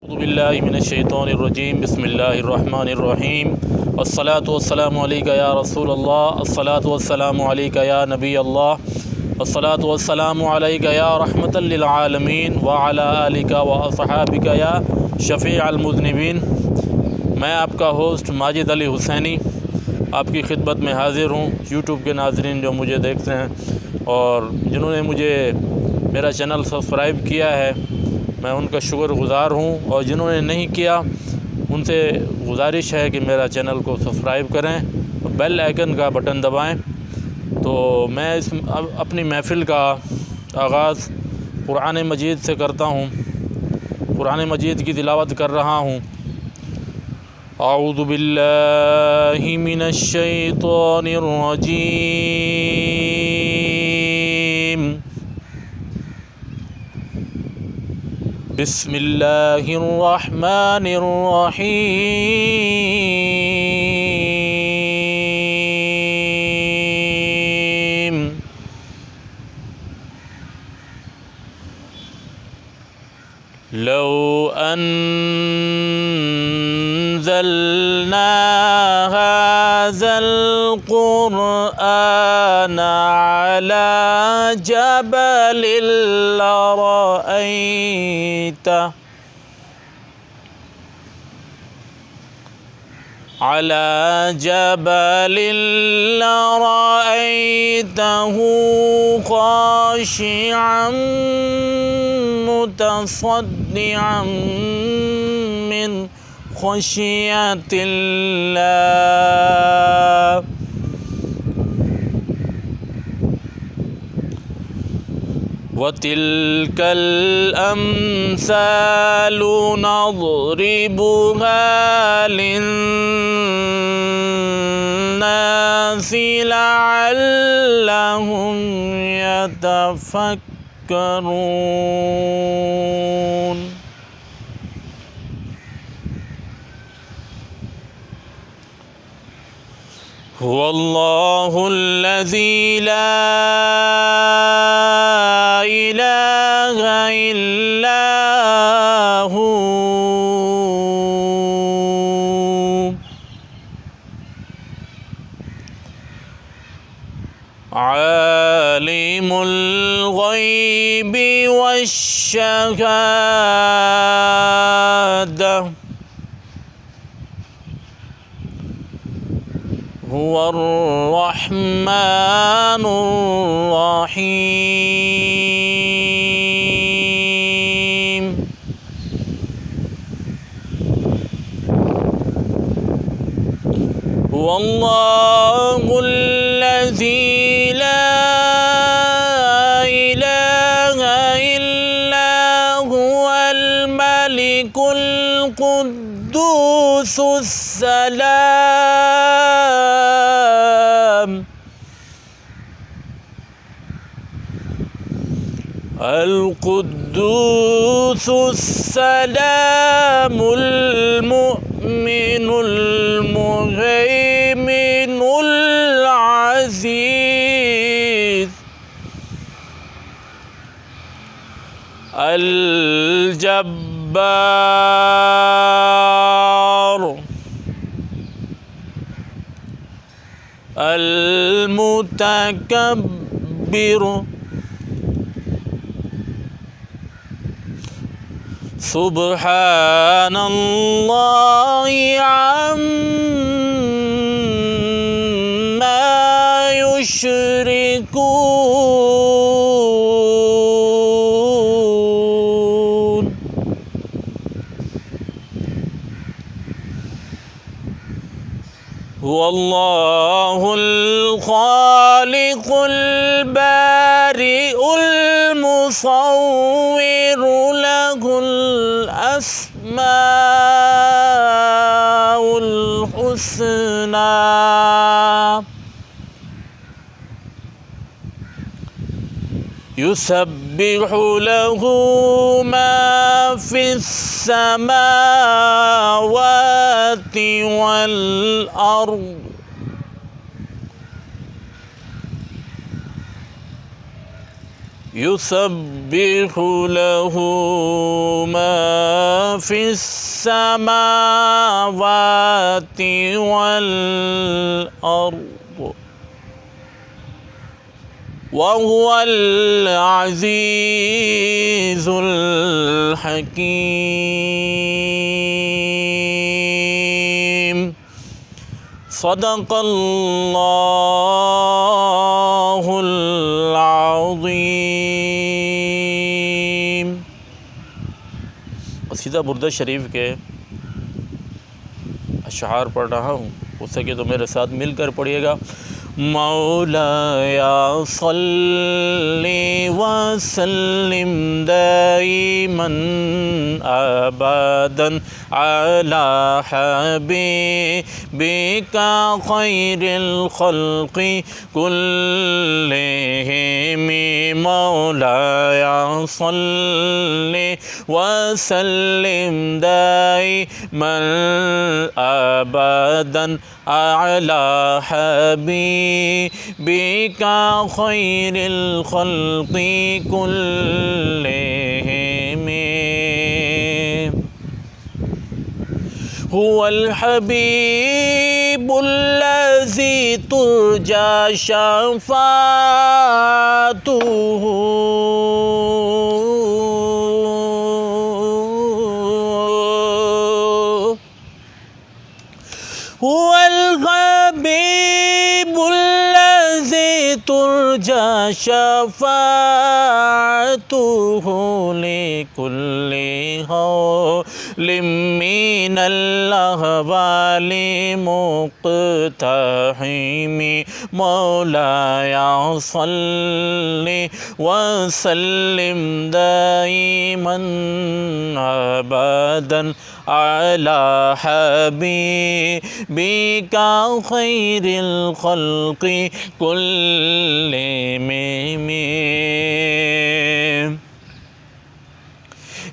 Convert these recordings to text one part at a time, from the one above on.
बिस्मिल्लाहिमिनश्शैतानिर्रजीम बिस्मिल्लाहिर्रहमानिर्रहीम अस्सलातु वस्सलामु अलैका या रसूल अल्लाह अस्सलातु वस्सलामु अलैका या नबी अल्लाह अस्सलातु वस्सलामु अलैका या रहमतल लिल आलमीन व अला आलिका व अस्हाबिका या शफ़ीअल मुज़निबीन। मैं आपका होस्ट माजिद अली हुसैनी आपकी खिदमत में हाज़िर हूँ। यूट्यूब के नाज़रीन जो मुझे देखते हैं और जिन्होंने मुझे मेरा चैनल सब्सक्राइब किया है, मैं उनका शुक्रगुज़ार हूँ, और जिन्होंने नहीं किया उनसे गुजारिश है कि मेरा चैनल को सब्सक्राइब करें और बेल आइकन का बटन दबाएं। तो मैं अपनी महफ़िल का आगाज़ कुरान मजीद से करता हूँ। कुरान मजीद की तिलावत कर रहा हूँ। आऊज़ु बिल्लाहि मिनश शैतानिर रजीम बिस्मिल्लाहिर रहमानिर रहीम। लौ अन्ज़लना हाज़ल क़ुरआन अला जबलिल लरअयतहु ख़ाशिअन मुतसद्दिअन मिन ख़शियतिल्लाह। वतिल्कल अम्सालु नज़रिबुहा लिन्नासि लअल्लहुम यतफक्करून। हुवल्लाहुल्लज़ी ला इलाहा इल्ला हू आलिमुल ग़ैबि वश्शहादा हुवर रहमानुर रहीम। हुवल्लाहुल्लज़ी ला इलाहा इल्ला हुवल मलिकुल कुद्दूसुस सलाम अल-कुद्दूसुस सलामुल मुअ्मिनुल मुहैमिनुल अज़ीज़ अल-जब्बार अल-मुतकब्बिर सुब्हानल्लाहि अम्मा युश्रिकून। हुवल्लाहुल ख़ालिक़ुल बारिउल मुसव्विरु लहुल अस्माउल हुस्ना युसब्बिहु लहु मा फ़िस समावाति वल अर्द युसब्बिहु लहू मा फिस्समावाति वल अर्द वहुवल अज़ीज़ुल हकीम। सदक़ल्लाहुल अज़ीम। सीधा बुर्दा शरीफ के अशआर पढ़ रहा हूँ, हो सके तो मेरे साथ मिलकर पढ़िएगा। मौलाया सल्ली व सल्लिम दाइमन अबदन अला हबीबिका खैरिल खल्क़ि कुल्लिहिम। मौलाया सल्ली व सल्लिम दाइमन अबदन अला हबीबिका खैरिल खल्क़ि कुल्लिहिम। हुवल हबीबुल्लज़ी तुरजा शफ़ाअतुहु हुवल हबीबुल्लज़ी तुरजा शफ़ाअतुहु लिकुल्ली हौलिम मिनल अहवालि मुक़्तहिमी। मौलाया सल्ली व सल्लिम दाइमन अबदन अला हबीबिका खैरिल खल्क़ि कुल्लिहिम।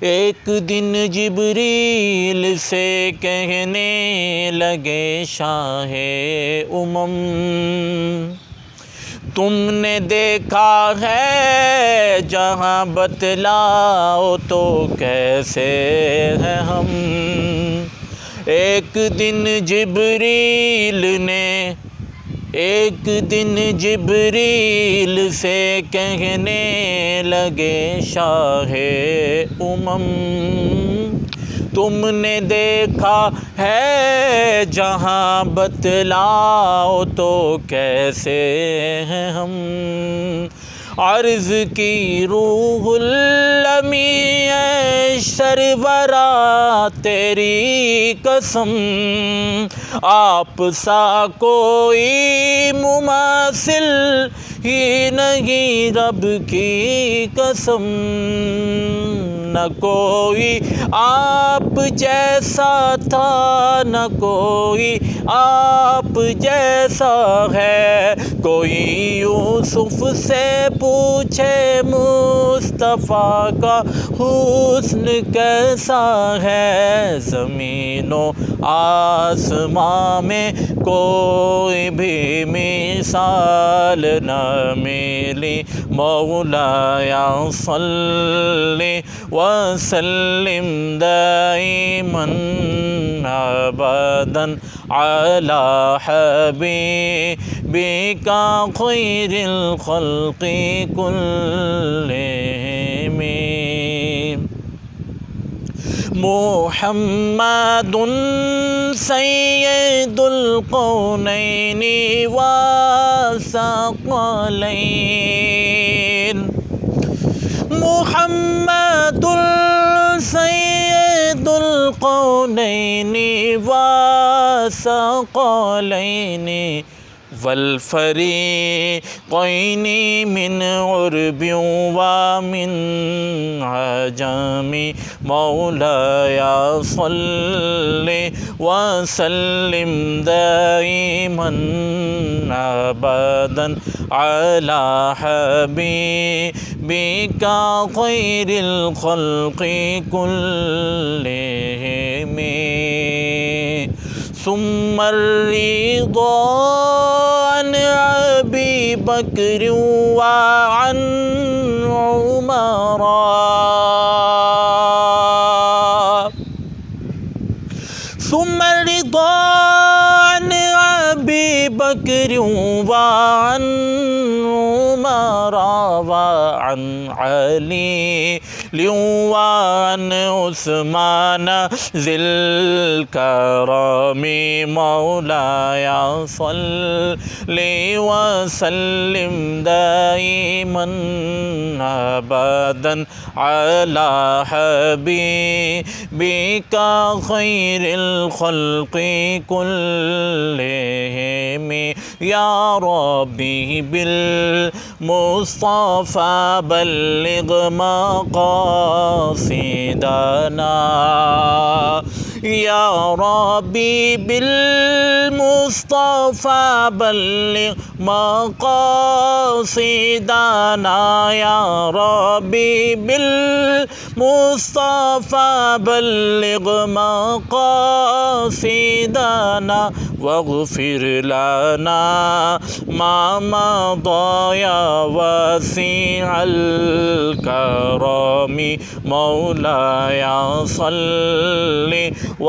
एक दिन जिब्रील से कहने लगे शाहे उमम, तुमने देखा है जहाँ, बतलाओ तो कैसे हैं हम। एक दिन जिब्रील से कहने लगे शाहे उमम, तुमने देखा है जहाँ, बतलाओ तो कैसे हैं हम। अर्ज़ की रूहुल अमी सरवरा तेरी कसम, आप सा कोई मुमासिल ही नहीं रब की कसम। न कोई आप जैसा था, न कोई आप जैसा है। कोई यूसुफ से पूछे मुस्तफ़ा का हुस्न कैसा है। ज़मीनो आसमां में कोई भी मिसाल न मिली। मौलाया सल्ली व सल्लिम दाइमन अबदन अला हबीबिका खैरिल खल्क़ि कुल्लिहिम। मुहम्मदुन सय्यदुल कौनैनि व सकलैन। मुहम्मदुल सय्यदुल कौनैनि व सकलैनि वल फ़रीक़ैनि मिन उर्बिन व मिन अजमी। मौलाया सल्ली व सल्लिम दाइमन अबदन अला हबीबिका खैरिल खल्क़ि कुल्लिहिम। सुम्मा रिदा अन अबी बकर व अन उमरा सुम्मा रिदा अन अबी बकर व अन उमरा व अन अली व अन उस्मान ज़िल करमी मौलाया सल्लि व सल्लिम दाइमन अबदन अला हबीबिका खैरिल खल्क़ि कुल्लिहिम या रब्बी बिल मुस्तफ़ा बल्लिग मक़ासिदना या रब्बी बिल मुस्तफ़ा बल्लिग मक़ासिदना या रब्बी बिल मुस्तफ़ा बल्लिग मक़ासिदना वग़फ़िर लना मा मदा या वसीअल करमी मौलाया सल्लि व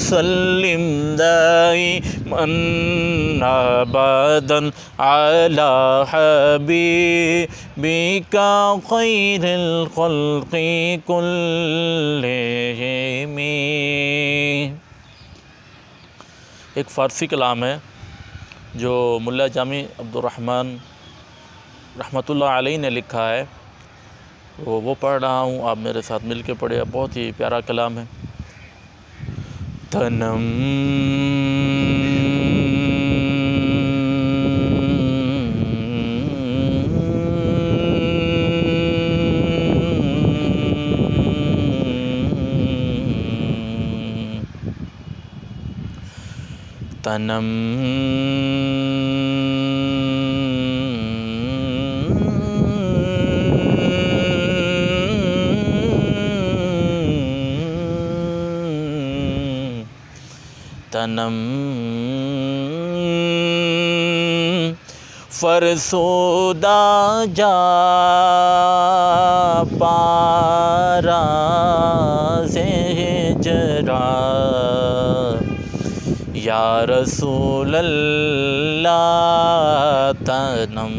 सल्लिम दाइमन अबदन अला हबीबिका खैरिल खल्क़ि कुल्लिहिम। एक फ़ारसी कलाम है जो मुल्ला जामी अब्दुर्रहमान रहमतुल्लाह अलैह ने लिखा है, वो पढ़ रहा हूँ, आप मेरे साथ मिल के पढ़े। बहुत ही प्यारा कलाम है। तनम तनम तनम फरसोदा जा पारा से जरा या रसूल अल्लाह तनम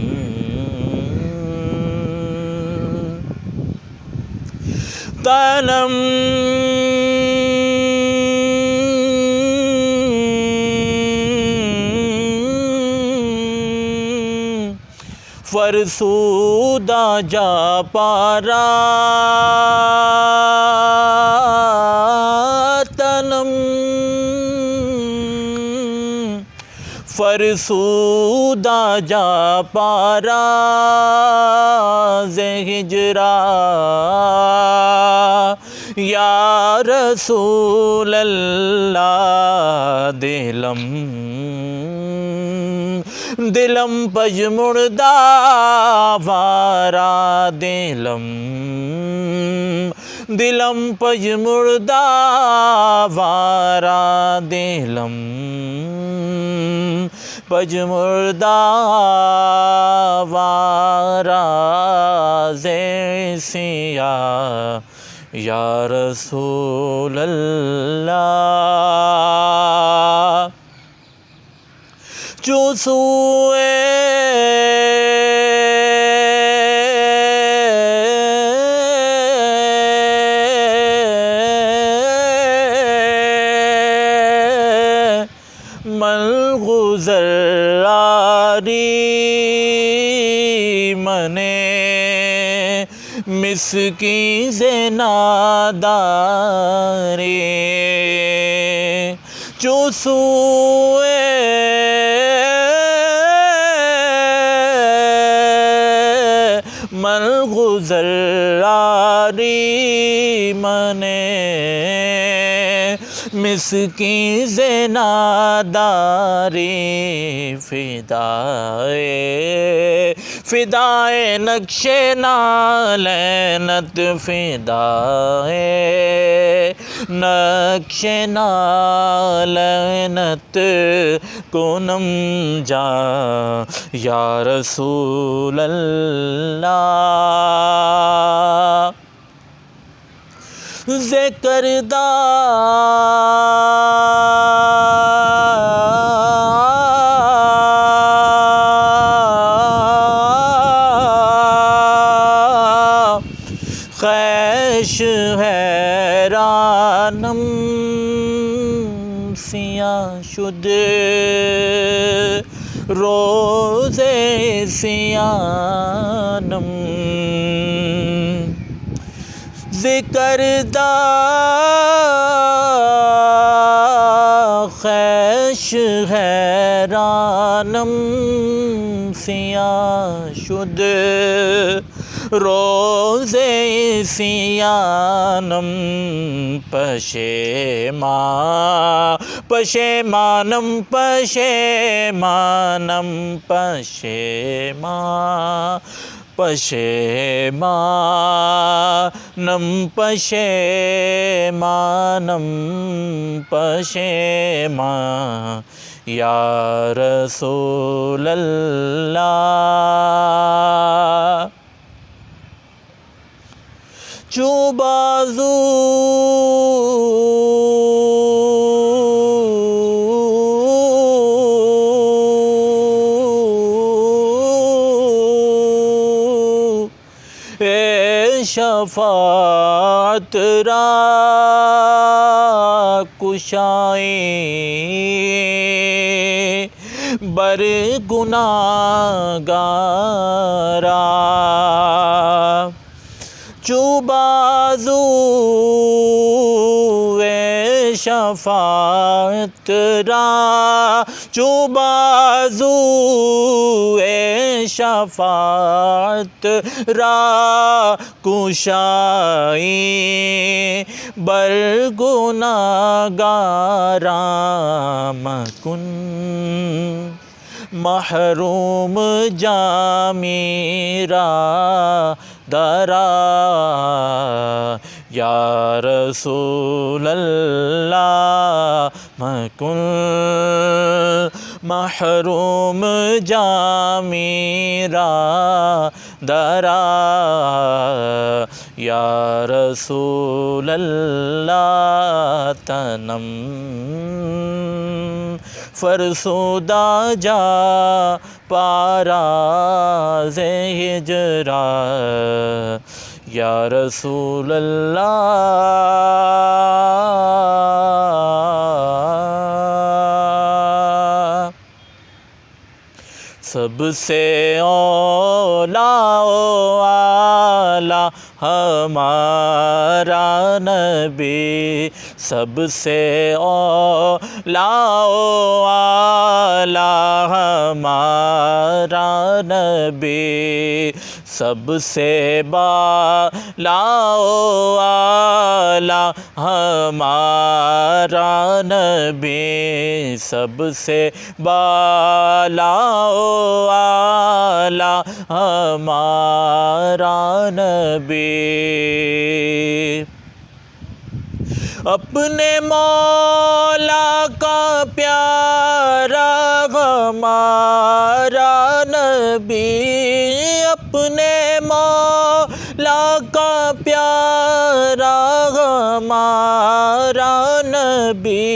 तनम फरसूदा जा पारा तनम फरसूदा जा पारा ज़े हिजरा या रसूल अल्लाह दिलम दिलम पजमुर्दा वारा दिलम दिलम पजमुर्दा वारा दिलम पजमुर्दा वारा ज़ैसिया या रसूल अल्लाह जो सुए मलगुज़रारी मने मिसकी से नादारे जो सुए मलगुज़रारी मने मिसकी से नादारी फिदाए फिदाए नक्शे नालैनत फिदाए नक्शे नालैनत कोनम जा या रसूल अल्लाह। ज़िक्रदा खैश हैरानम सिया शुद रोज़े सियानम। ज़िक्रदा खैश हैरानम सिया शुद रोज़े सियानम। पशेमानम पशेमानम पशेमानम पशेमा या रसूल अल्लाह। चूबाजू शफ़ाअत रा कुशाए बरगुनाहगारा। चूबाजू शफ़ाअत रा चूबाजू शफ़ाअत रा कुशाई बरगुनाहगारा। मकुन महरूम जामीरा दरा या रसूल अल्लाह। मकुन महरूम जामीरा दरा या रसूल अल्लाह। तनम फरसुदा जा पारा से हिजरा या रसूल अल्लाह। सबसे औला आला हमारा नबी। सबसे औला आला हमारा नबी। सबसे बाला आला हमारा नबी। सबसे बाला आला हमारा नबी। अपने मौला का प्यारा हमारा नबी। अपने मौला का प्यारा हमारा नबी।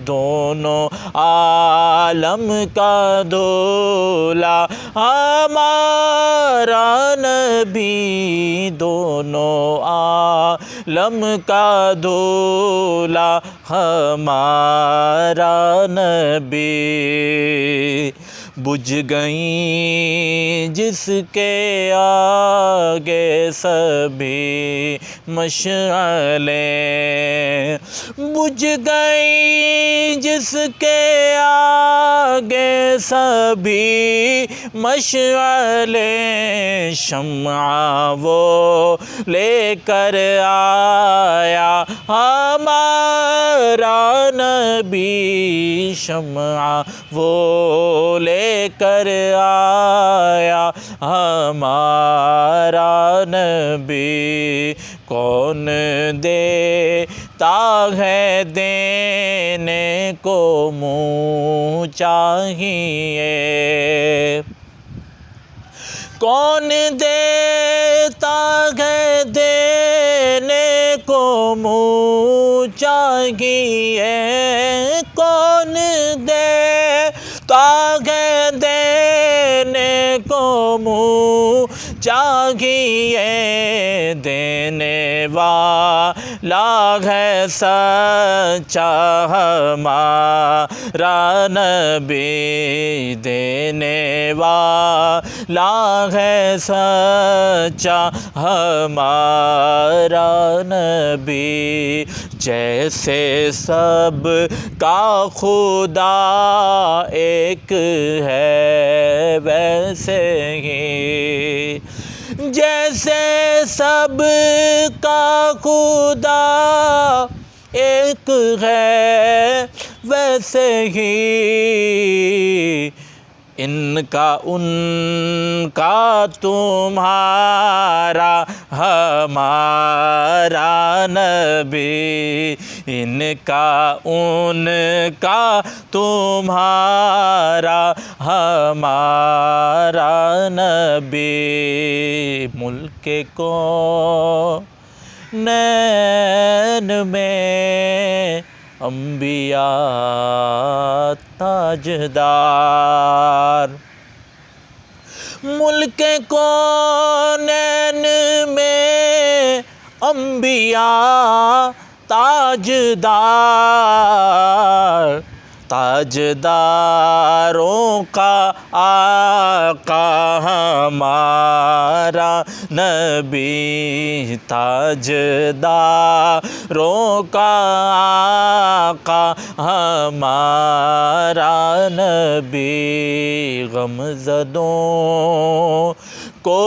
दोनों आलम का दूल्हा हमारा नबी। दोनों आलम का दूल्हा हमारा नबी। बुझ गई जिसके आगे सभी मशअलें। बुझ गई जिसके आगे सभी मशअलें। शम्आ वो लेकर आया हमारा नबी शम्आ वो लेकर आया हमारा नबी। कौन देता है देने को मुँह चाहिए, कौन देता है देने को मुँह चाहिए, कौन देता है देने को मुँह चाहिए। देने वाला है सच्चा हमारा नबी, देने वाला है सच्चा हमारा नबी। जैसे सब का खुदा एक है वैसे ही, जैसे सब का खुदा एक है वैसे ही, इनका उनका तुम्हारा हमारा नबी, इनका उनका तुम्हारा हमारा नबी। मुल्क को नैन में अम्बिया ताजदार, मुल्क कौनैन में अम्बिया ताजदार, ताजदारों का आका हमारा नबी, ताजदारों का आका हमारा नबी। गमज़दों को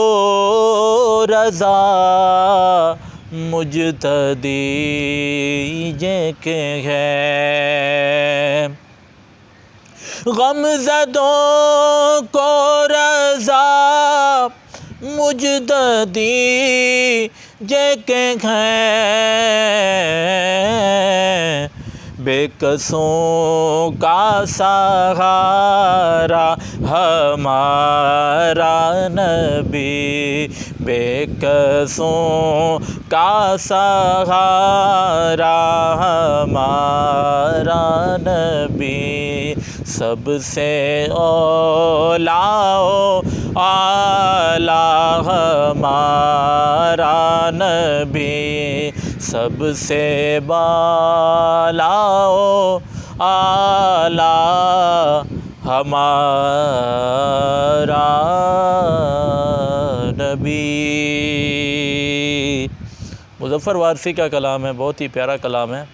रज़ा मुजतदी जे के है, गमज़दों को रज़ा मुजतदी जे के हैं। बेकसों का सहारा हमारा नबी, बेकसों का सहारा हमारा नबी। सबसे औलाओ आला हमारा नबी, सबसे बालाओ आला हमारा नबी। मुज़फ़्फ़र वारसी का कलाम है, बहुत ही प्यारा कलाम है।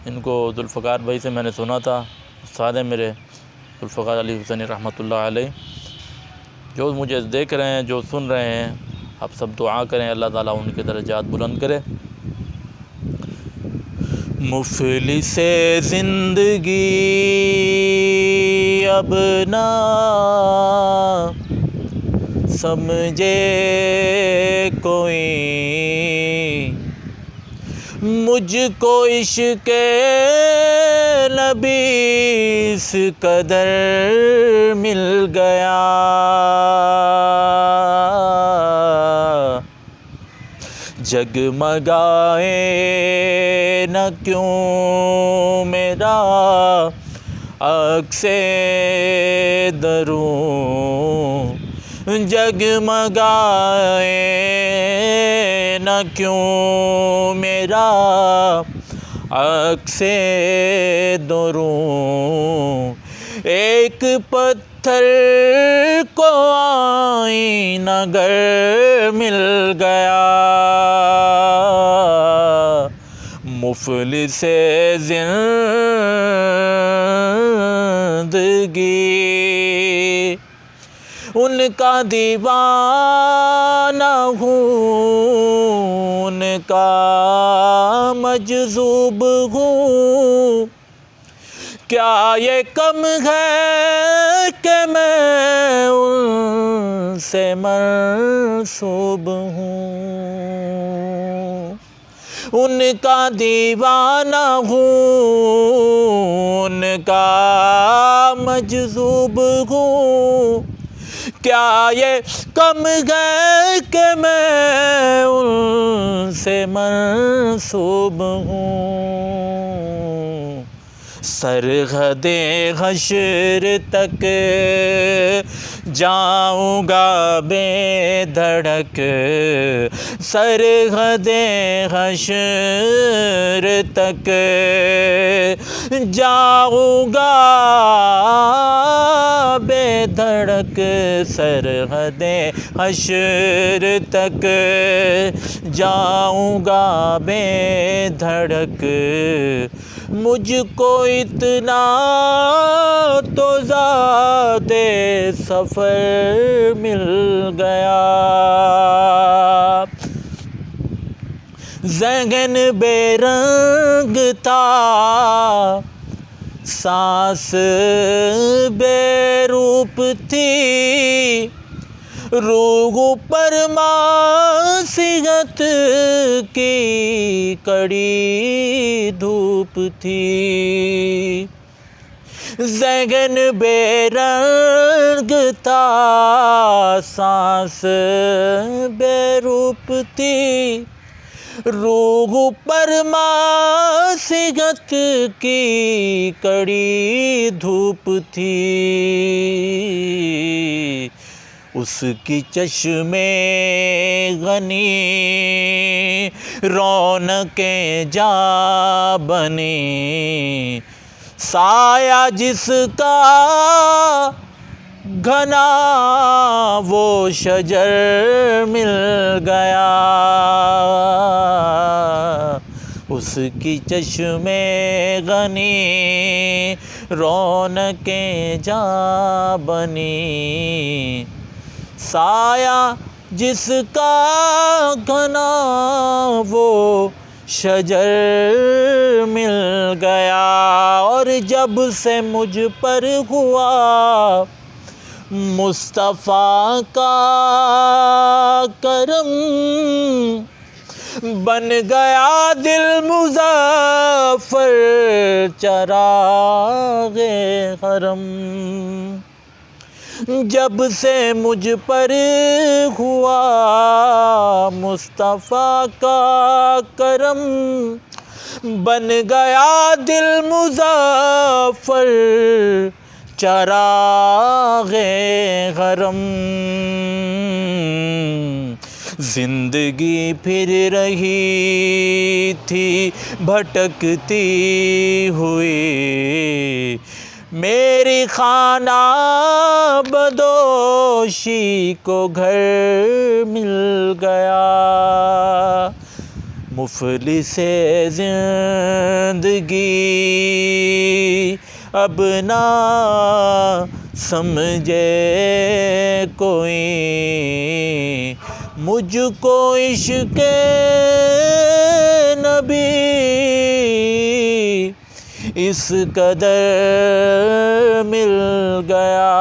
इनको ज़ुल्फ़िकार भाई से मैंने सुना था, उस्ताद है मेरे ज़ुल्फ़िकार अली हुसैनी रहमतुल्लाह अलैह। जो मुझे देख रहे हैं, जो सुन रहे हैं, आप सब दुआ करें अल्लाह ताला उनके दर्जात बुलंद करे। मुफ़लिसे ज़िंदगी अब ना समझे कोई, मुझको इश्क़े नबी इस कदर मिल गया। जगमगाए न क्यों मेरा अक्से दरूं, जगमगाए न क्यों मेरा अक्से दरूं। एक पत्थर को आईना गर मिल गया। मुफ़लिसे ज़िंदगी उनका दीवाना हूँ, उनका मजज़ूब हूँ। क्या ये कम है कि मैं उनसे मंसूब हूँ। उनका दीवाना हूँ, उनका मजज़ूब हूँ। क्या ये कम है कि मैं उनसे मंसूब हूँ। सरहदे हश्र तक जाऊँगा बेधड़क, सरहदे हश्र तक जाऊँगा बेधड़क, सरहदे हश्र तक जाऊँगा बेधड़क। मुझको इतना तो ज़ादे सफ़र मिल गया। ज़हन बेरंग था, सांस बेरूप थी, रूह पर मासियत की कड़ी धूप थी। ज़हन बेरंग था, सांस बेरूप थी, रूह पर मासियत की कड़ी धूप थी। उसकी चश्मे गनी रौनकें जा बनी, साया जिसका घना वो शजर मिल गया। उसकी चश्मे गनी रौनकें जा बनी, साया जिसका घना वो शजर मिल गया। और जब से मुझ पर हुआ मुस्तफ़ा का करम, बन गया दिल मुज़फ़्फ़र चराग़े हरम। जब से मुझ पर हुआ मुस्तफ़ा का करम, बन गया दिल मुज़फ़्फ़र चराग़े हरम। ज़िंदगी फिर रही थी भटकती हुई, मेरी खाना बदोशी को घर मिल गया। मुफ़लिसे ज़िंदगी अब ना समझे कोई, मुझको इश्क़े नबी इस कदर मिल गया।